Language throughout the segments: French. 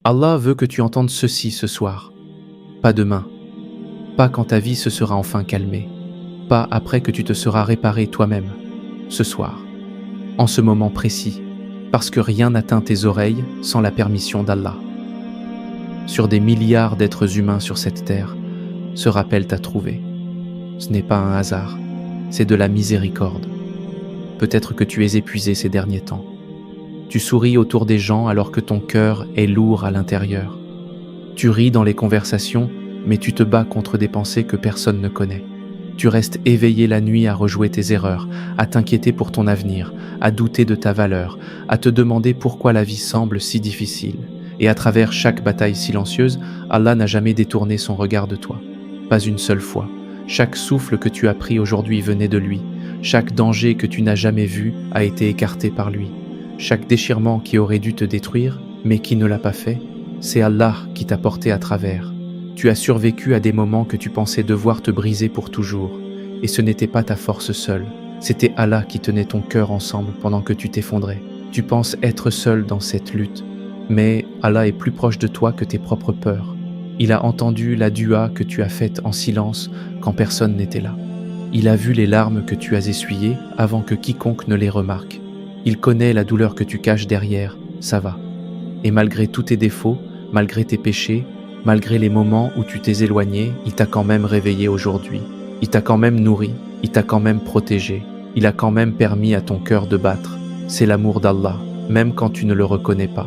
Allah veut que tu entendes ceci ce soir. Pas demain, pas quand ta vie se sera enfin calmée, pas après que tu te seras réparé toi-même, ce soir, en ce moment précis, parce que rien n'atteint tes oreilles sans la permission d'Allah. Sur des milliards d'êtres humains sur cette terre, ce rappel t'a trouvé. Ce n'est pas un hasard, c'est de la miséricorde. Peut-être que tu es épuisé ces derniers temps. Tu souris autour des gens alors que ton cœur est lourd à l'intérieur. Tu ris dans les conversations, mais tu te bats contre des pensées que personne ne connaît. Tu restes éveillé la nuit à rejouer tes erreurs, à t'inquiéter pour ton avenir, à douter de ta valeur, à te demander pourquoi la vie semble si difficile. Et à travers chaque bataille silencieuse, Allah n'a jamais détourné son regard de toi. Pas une seule fois. Chaque souffle que tu as pris aujourd'hui venait de lui. Chaque danger que tu n'as jamais vu a été écarté par lui. Chaque déchirement qui aurait dû te détruire, mais qui ne l'a pas fait, c'est Allah qui t'a porté à travers. Tu as survécu à des moments que tu pensais devoir te briser pour toujours. Et ce n'était pas ta force seule. C'était Allah qui tenait ton cœur ensemble pendant que tu t'effondrais. Tu penses être seul dans cette lutte. Mais Allah est plus proche de toi que tes propres peurs. Il a entendu la dua que tu as faite en silence quand personne n'était là. Il a vu les larmes que tu as essuyées avant que quiconque ne les remarque. Il connaît la douleur que tu caches derrière, ça va. Et malgré tous tes défauts, malgré tes péchés, malgré les moments où tu t'es éloigné, il t'a quand même réveillé aujourd'hui. Il t'a quand même nourri, il t'a quand même protégé. Il a quand même permis à ton cœur de battre. C'est l'amour d'Allah, même quand tu ne le reconnais pas.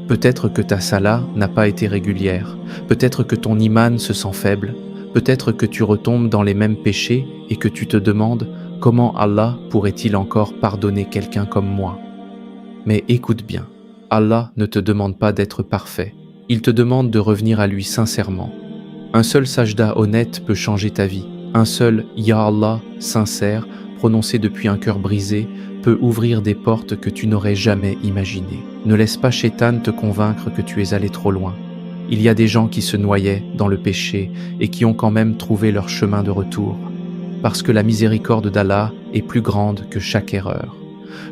Peut-être que ta salah n'a pas été régulière, peut-être que ton iman se sent faible, peut-être que tu retombes dans les mêmes péchés et que tu te demandes comment Allah pourrait-il encore pardonner quelqu'un comme moi. Mais écoute bien, Allah ne te demande pas d'être parfait, il te demande de revenir à lui sincèrement. Un seul sajda honnête peut changer ta vie, un seul Ya Allah sincère, prononcé depuis un cœur brisé, peut ouvrir des portes que tu n'aurais jamais imaginées. Ne laisse pas Shaitan te convaincre que tu es allé trop loin. Il y a des gens qui se noyaient dans le péché et qui ont quand même trouvé leur chemin de retour. Parce que la miséricorde d'Allah est plus grande que chaque erreur,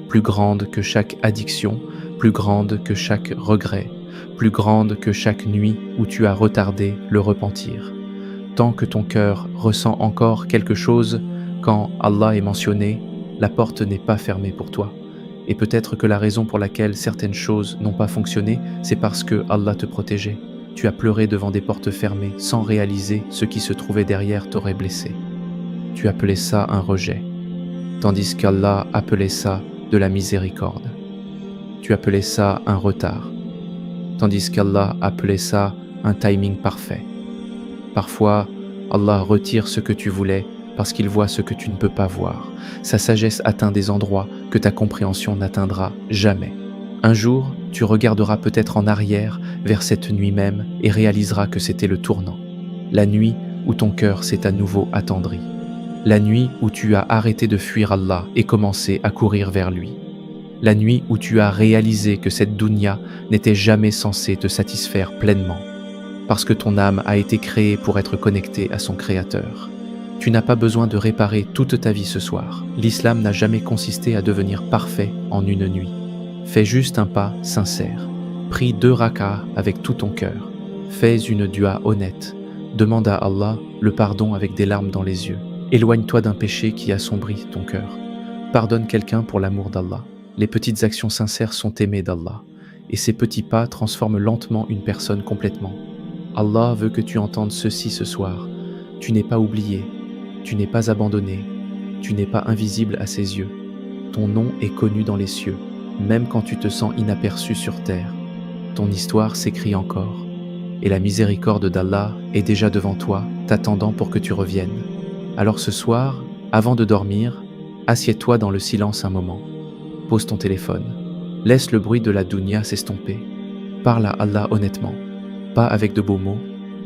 plus grande que chaque addiction, plus grande que chaque regret, plus grande que chaque nuit où tu as retardé le repentir. Tant que ton cœur ressent encore quelque chose, quand Allah est mentionné, la porte n'est pas fermée pour toi. Et peut-être que la raison pour laquelle certaines choses n'ont pas fonctionné, c'est parce que Allah te protégeait. Tu as pleuré devant des portes fermées sans réaliser ce qui se trouvait derrière t'aurait blessé. Tu appelais ça un rejet, tandis qu'Allah appelait ça de la miséricorde. Tu appelais ça un retard, tandis qu'Allah appelait ça un timing parfait. Parfois, Allah retire ce que tu voulais parce qu'il voit ce que tu ne peux pas voir. Sa sagesse atteint des endroits que ta compréhension n'atteindra jamais. Un jour, tu regarderas peut-être en arrière vers cette nuit même et réaliseras que c'était le tournant. La nuit où ton cœur s'est à nouveau attendri. La nuit où tu as arrêté de fuir Allah et commencé à courir vers lui. La nuit où tu as réalisé que cette dunya n'était jamais censée te satisfaire pleinement. Parce que ton âme a été créée pour être connectée à son Créateur. Tu n'as pas besoin de réparer toute ta vie ce soir. L'islam n'a jamais consisté à devenir parfait en une nuit. Fais juste un pas sincère. Prie 2 rak'ahs avec tout ton cœur. Fais une dua honnête. Demande à Allah le pardon avec des larmes dans les yeux. Éloigne-toi d'un péché qui assombrit ton cœur. Pardonne quelqu'un pour l'amour d'Allah. Les petites actions sincères sont aimées d'Allah. Et ces petits pas transforment lentement une personne complètement. Allah veut que tu entendes ceci ce soir. Tu n'es pas oublié. Tu n'es pas abandonné, tu n'es pas invisible à ses yeux. Ton nom est connu dans les cieux, même quand tu te sens inaperçu sur terre. Ton histoire s'écrit encore, et la miséricorde d'Allah est déjà devant toi, t'attendant pour que tu reviennes. Alors ce soir, avant de dormir, assieds-toi dans le silence un moment. Pose ton téléphone, laisse le bruit de la dunya s'estomper. Parle à Allah honnêtement, pas avec de beaux mots,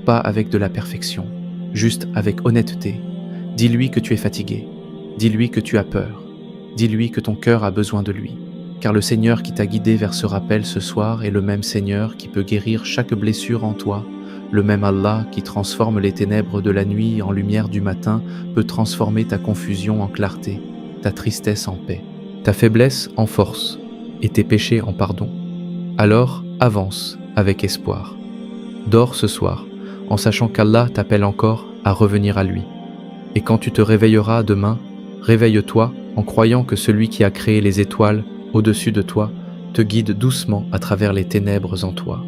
pas avec de la perfection, juste avec honnêteté. Dis-lui que tu es fatigué, dis-lui que tu as peur, dis-lui que ton cœur a besoin de lui, car le Seigneur qui t'a guidé vers ce rappel ce soir est le même Seigneur qui peut guérir chaque blessure en toi, le même Allah qui transforme les ténèbres de la nuit en lumière du matin peut transformer ta confusion en clarté, ta tristesse en paix, ta faiblesse en force et tes péchés en pardon. Alors avance avec espoir. Dors ce soir, en sachant qu'Allah t'appelle encore à revenir à lui. Et quand tu te réveilleras demain, réveille-toi en croyant que celui qui a créé les étoiles au-dessus de toi te guide doucement à travers les ténèbres en toi.